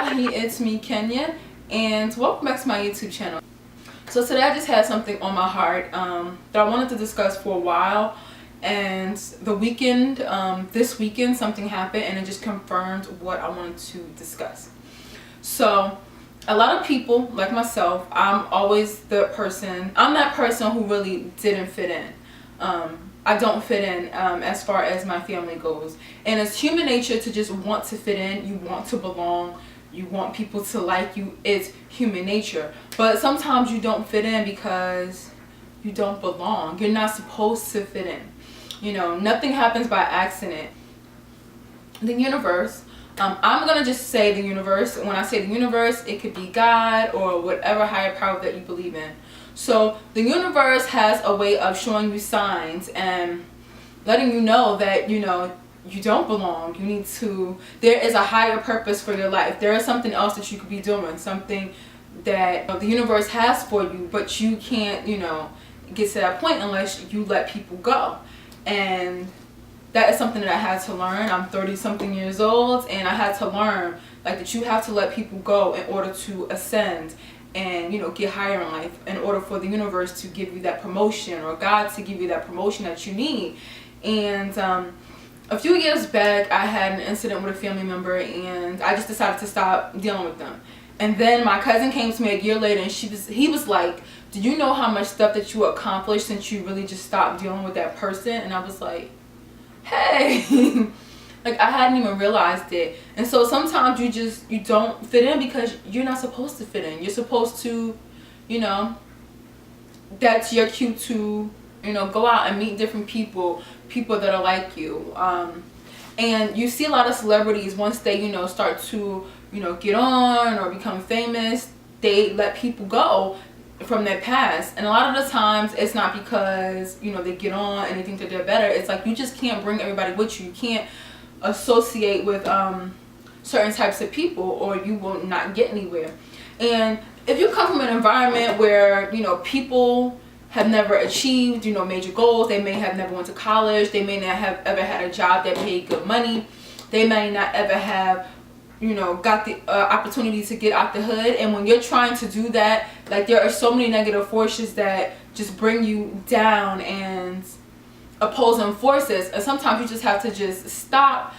everybody, it's me, Kenya, and welcome back to my YouTube channel. So today I just had something on my heart that I wanted to discuss for a while, and this weekend something happened and it just confirmed what I wanted to discuss. So a lot of people like myself, I'm that person who really didn't fit in. I don't fit in as far as my family goes, and it's human nature to just want to fit in. You want to belong, you want people to like you. It's human nature, but sometimes you don't fit in because you don't belong. You're not supposed to fit in. You know, nothing happens by accident. The universe, I'm gonna just say the universe. When I say the universe, it could be God or whatever higher power that you believe in. So the universe has a way of showing you signs and letting you know that, you don't belong. There is a higher purpose for your life. There is something else that you could be doing, something that the universe has for you, but you can't, get to that point unless you let people go. And that is something that I had to learn. I'm 30 something years old, and I had to learn that you have to let people go in order to ascend and get higher in life, in order for the universe to give you that promotion, or God to give you that promotion that you need. And a few years back I had an incident with a family member, and I just decided to stop dealing with them. And then my cousin came to me a year later, and he was like, do you know how much stuff that you accomplished since you really just stopped dealing with that person? And I was like, hey. Like, I hadn't even realized it. And so sometimes you don't fit in because you're not supposed to fit in. You're supposed to, that's your cue to, go out and meet different people that are like you. And you see a lot of celebrities, once they, start to, get on or become famous, they let people go from their past. And a lot of the times it's not because, they get on and they think that they're better. It's like you just can't bring everybody with you. You can't associate with certain types of people, or you will not get anywhere. And if you come from an environment where people have never achieved major goals, they may have never went to college, they may not have ever had a job that paid good money, they may not ever have got the opportunity to get out the hood. And when you're trying to do that, there are so many negative forces that just bring you down, and opposing forces, and sometimes you just have to just stop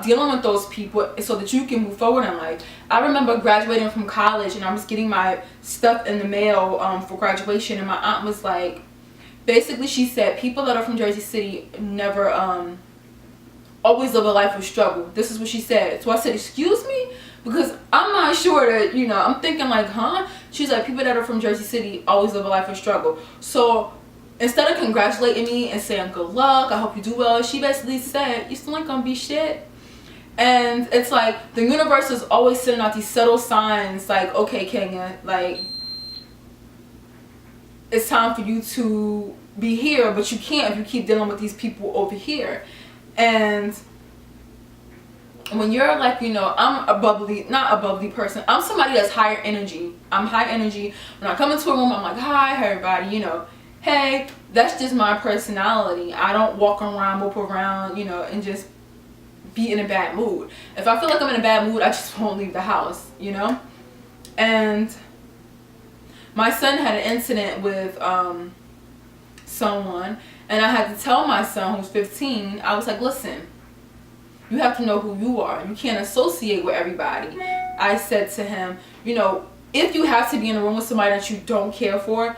dealing with those people so that you can move forward in life. I remember graduating from college, and I was getting my stuff in the mail for graduation, and my aunt was like, basically she said, people that are from Jersey City never always live a life of struggle. This is what she said. So I said, excuse me? Because I'm not sure that, I'm thinking like, huh? She's like, people that are from Jersey City always live a life of struggle. So instead of congratulating me and saying good luck, I hope you do well, she basically said, you still ain't gonna be shit. And it's like the universe is always sending out these subtle signs, like, okay, Kenya, it's time for you to be here, but you can't if you keep dealing with these people over here. And when you're like, I'm not a bubbly person, I'm somebody that's higher energy. I'm high energy. When I come into a room, I'm like, hi everybody, hey, that's just my personality. I don't walk around, mope around, and just be in a bad mood. If I feel like I'm in a bad mood, I just won't leave the house, And my son had an incident with someone, and I had to tell my son, who's 15, I was like, listen, you have to know who you are. You can't associate with everybody. I said to him, if you have to be in a room with somebody that you don't care for,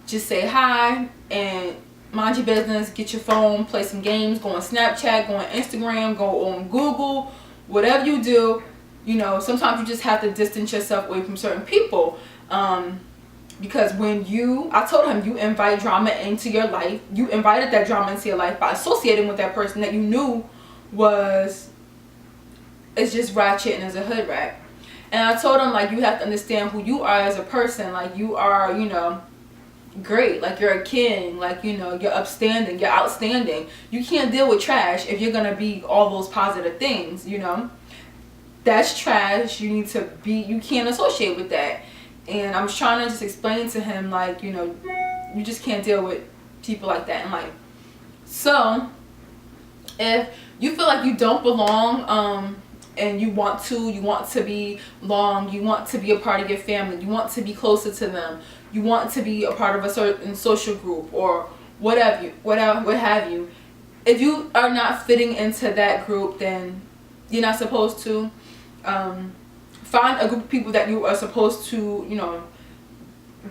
just say hi and mind your business. Get your phone, play some games, go on Snapchat, go on Instagram, go on Google, whatever you do. Sometimes you just have to distance yourself away from certain people. Because I told him, you invite drama into your life. You invited that drama into your life by associating with that person that you knew is just ratchet and is a hood rat. And I told him, you have to understand who you are as a person. You are, great. You're a king. You're upstanding. You're outstanding. You can't deal with trash if you're going to be all those positive things, That's trash. You can't associate with that. And I was trying to just explain to him, you just can't deal with people like that in life. So if you feel like you don't belong and you want to be long, you want to be a part of your family, you want to be closer to them, you want to be a part of a certain social group or what have you. If you are not fitting into that group, then you're not supposed to. Find a group of people that you are supposed to, you know,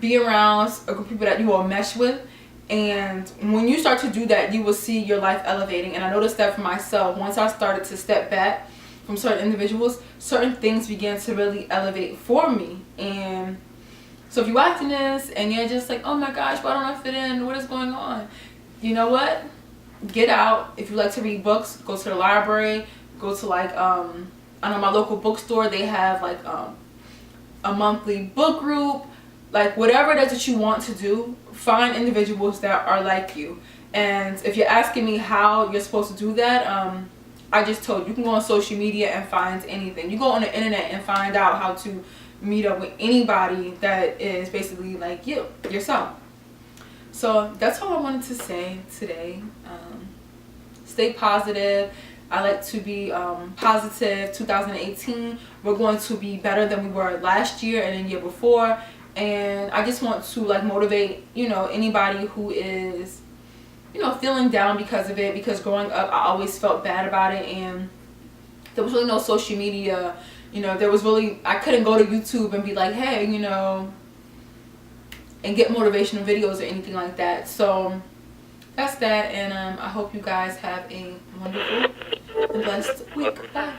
be around, a group of people that you will mesh with. And when you start to do that, you will see your life elevating. And I noticed that for myself. Once I started to step back from certain individuals, certain things began to really elevate for me. And so if you're watching this and you're just like, oh my gosh, why don't I fit in? What is going on? You know what? Get out. If you like to read books, go to the library, go to like I know my local bookstore, they have like a monthly book group. Like whatever it is that you want to do, find individuals that are like you. And if you're asking me how you're supposed to do that, I just told you, you can go on social media and find anything. You go on the internet and find out how to meet up with anybody that is basically like yourself. So that's all I wanted to say today. Stay positive. I like to be positive. 2018, we're going to be better than we were last year and the year before. And I just want to like motivate, you know, anybody who is, you know, feeling down because of it. Because growing up, I always felt bad about it, and there was really no social media. You know, I couldn't go to YouTube and be like, hey, you know, and get motivational videos or anything like that. So that's that, and I hope you guys have a wonderful and blessed week. Bye.